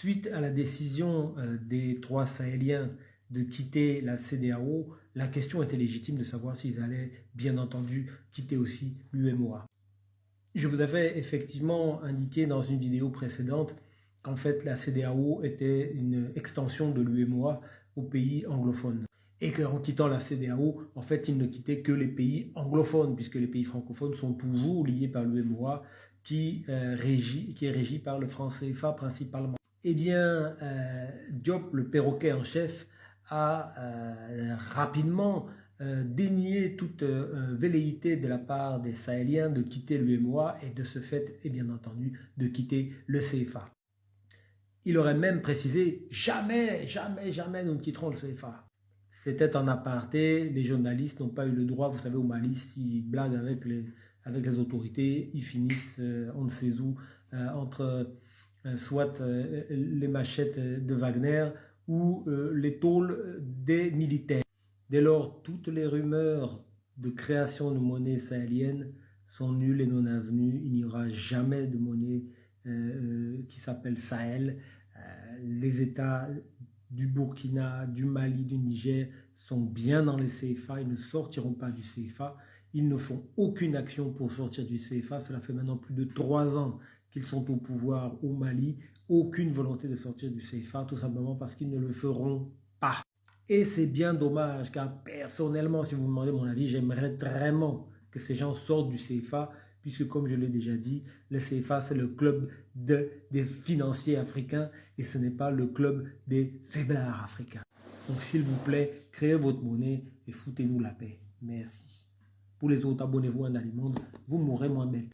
Suite à la décision des 3 Sahéliens de quitter la CEDEAO, la question était légitime de savoir s'ils allaient, bien entendu, quitter aussi l'UEMOA. Je vous avais effectivement indiqué dans une vidéo précédente qu'en fait la CEDEAO était une extension de l'UEMOA aux pays anglophones. Et qu'en quittant la CEDEAO, en fait, ils ne quittaient que les pays anglophones, puisque les pays francophones sont toujours liés par l'UEMOA, qui est régi par le franc CFA principalement. Eh bien, Diop, le perroquet en chef, a rapidement dénié toute velléité de la part des Sahéliens de quitter l'UEMOA et de ce fait, et bien entendu, de quitter le CFA. Il aurait même précisé « Jamais, jamais, jamais nous ne quitterons le CFA ». C'était en aparté, les journalistes n'ont pas eu le droit, vous savez, au Mali, s'ils blaguent avec les autorités, ils finissent on ne sait où, entre soit les machettes de Wagner ou les tôles des militaires. Dès lors, toutes les rumeurs de création de monnaie sahélienne sont nulles et non avenues. Il n'y aura jamais de monnaie qui s'appelle Sahel. Les États du Burkina, du Mali, du Niger sont bien dans les CFA, ils ne sortiront pas du CFA, ils ne font aucune action pour sortir du CFA, cela fait maintenant plus de 3 ans qu'ils sont au pouvoir au Mali, aucune volonté de sortir du CFA, tout simplement parce qu'ils ne le feront pas. Et c'est bien dommage, car personnellement, si vous me demandez mon avis, j'aimerais vraiment que ces gens sortent du CFA, puisque comme je l'ai déjà dit, le CFA c'est le club des financiers africains et ce n'est pas le club des faiblards africains. Donc s'il vous plaît, créez votre monnaie et foutez-nous la paix. Merci. Pour les autres, abonnez-vous à Nalimonde, vous mourrez moins bête.